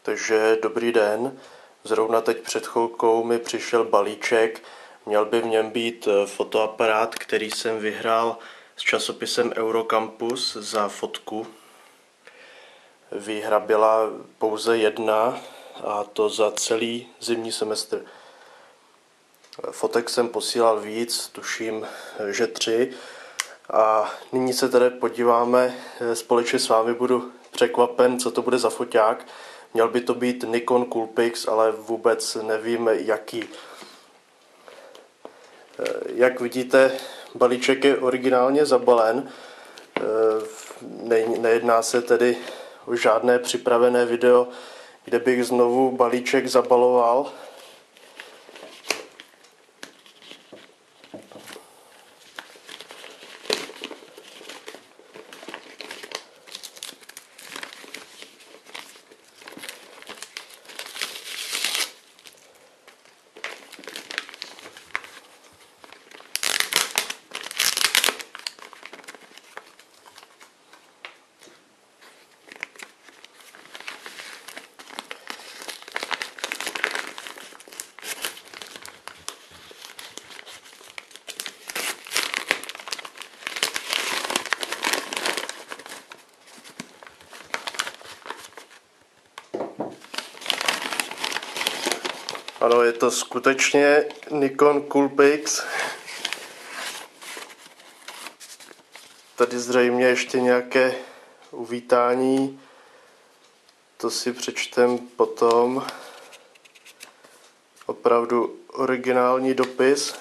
Takže dobrý den, zrovna teď před chvilkou mi přišel balíček, měl by v něm být fotoaparát, který jsem vyhrál s časopisem Eurocampus za fotku. Výhra byla pouze jedna, a to za celý zimní semestr. Fotek jsem posílal víc, tuším, že 3. A nyní se tedy podíváme, společně s vámi budu překvapen, co to bude za foťák. Měl by to být Nikon Coolpix, ale vůbec nevím jaký. Jak vidíte, balíček je originálně zabalen. Nejedná se tedy o žádné připravené video, kde bych znovu balíček zabaloval. Ano, je to skutečně Nikon Coolpix. Tady zřejmě ještě nějaké uvítání. To si přečtem potom. Opravdu originální dopis.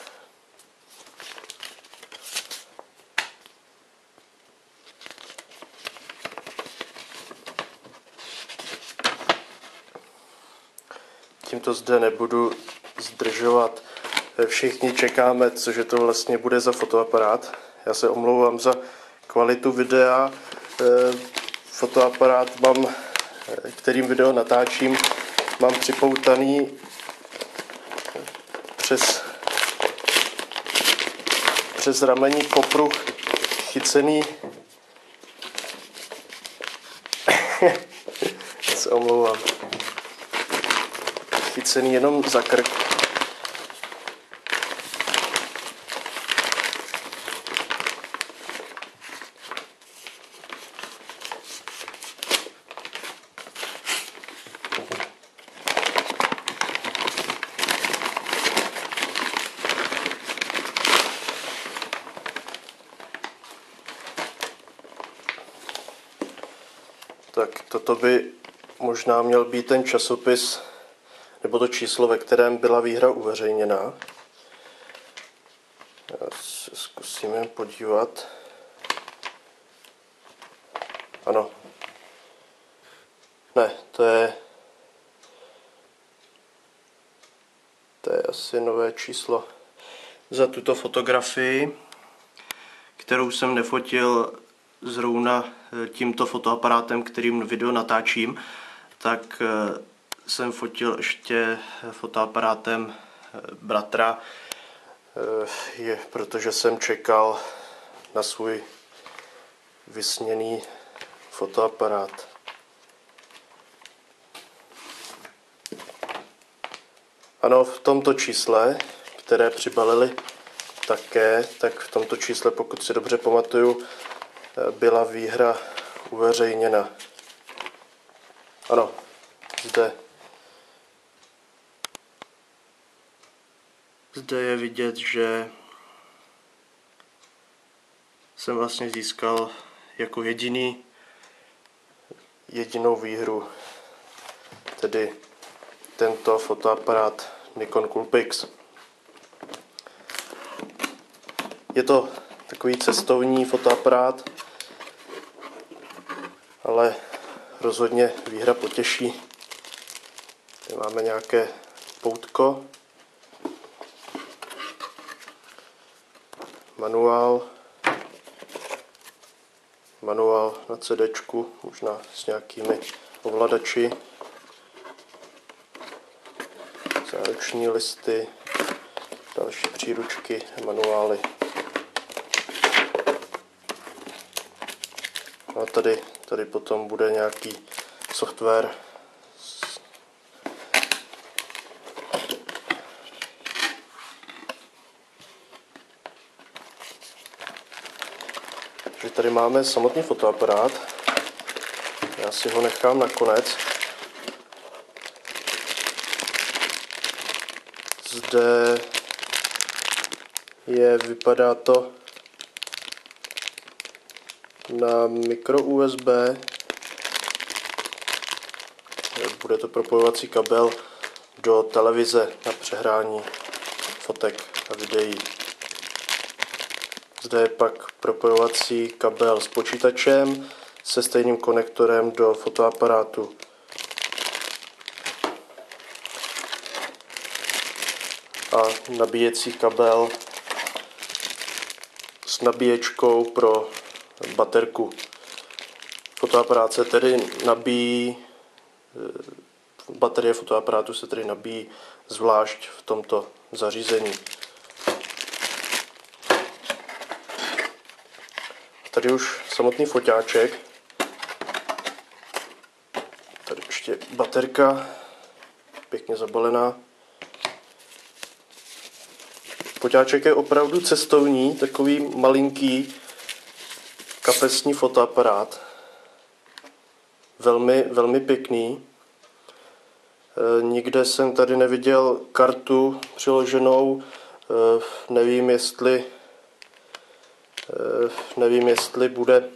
Tímto zde nebudu zdržovat. Všichni čekáme, cože to vlastně bude za fotoaparát. Já se omlouvám za kvalitu videa. Fotoaparát kterým video natáčím, mám připoutaný přes ramení kopruh chycený. Se omlouvám. Chycený jenom za krk. Tak toto by možná měl být ten časopis, nebo to číslo, ve kterém byla výhra uveřejněna. Já se zkusíme podívat. Ano. Ne, to je asi nové číslo. Za tuto fotografii, kterou jsem nefotil zrovna tímto fotoaparátem, kterým video natáčím, tak jsem fotil ještě fotoaparátem bratra, protože jsem čekal na svůj vysněný fotoaparát. Ano, v tomto čísle, které přibalili také, tak v tomto čísle, pokud si dobře pamatuju, byla výhra uveřejněna. Ano, zde je vidět, že jsem vlastně získal jako jedinou výhru, tedy tento fotoaparát Nikon Coolpix. Je to takový cestovní fotoaparát, ale rozhodně výhra potěší. Tady máme nějaké poutko, manuál na CDčku, možná s nějakými ovladači, záruční listy, další příručky, manuály. A tady potom bude nějaký software Takže tady máme samotný fotoaparát. Já si ho nechám na konec. Zde vypadá to na micro USB. Bude to propojovací kabel do televize na přehrání fotek a videí. Zde je pak propojovací kabel s počítačem se stejným konektorem do fotoaparátu. A nabíjecí kabel s nabíječkou pro baterku. Fotoaparát se tedy nabíjí, baterie fotoaparátu se tedy nabíjí zvlášť v tomto zařízení. Tady už samotný foťáček. Tady ještě baterka, pěkně zabalená. Foťáček je opravdu cestovní, takový malinký kapesní fotoaparát. Velmi, velmi pěkný. Nikde jsem tady neviděl kartu přiloženou. Nevím, jestli bude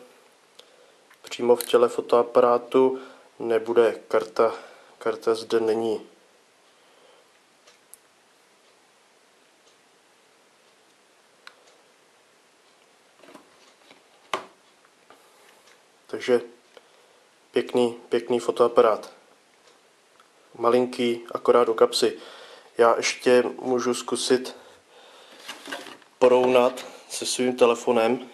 přímo v těle fotoaparátu, nebude karta. Karta zde není. Takže pěkný fotoaparát. Malinký, akorát do kapsy. Já ještě můžu zkusit porovnat se svým telefonem.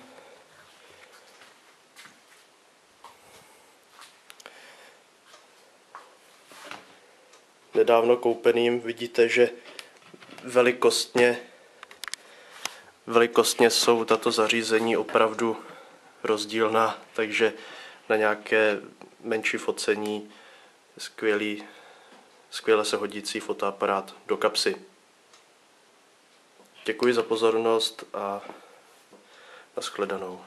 Nedávno koupeným. Vidíte, že velikostně jsou tato zařízení opravdu rozdílná, takže na nějaké menší focení skvěle se hodící fotoaparát do kapsy. Děkuji za pozornost a nashledanou.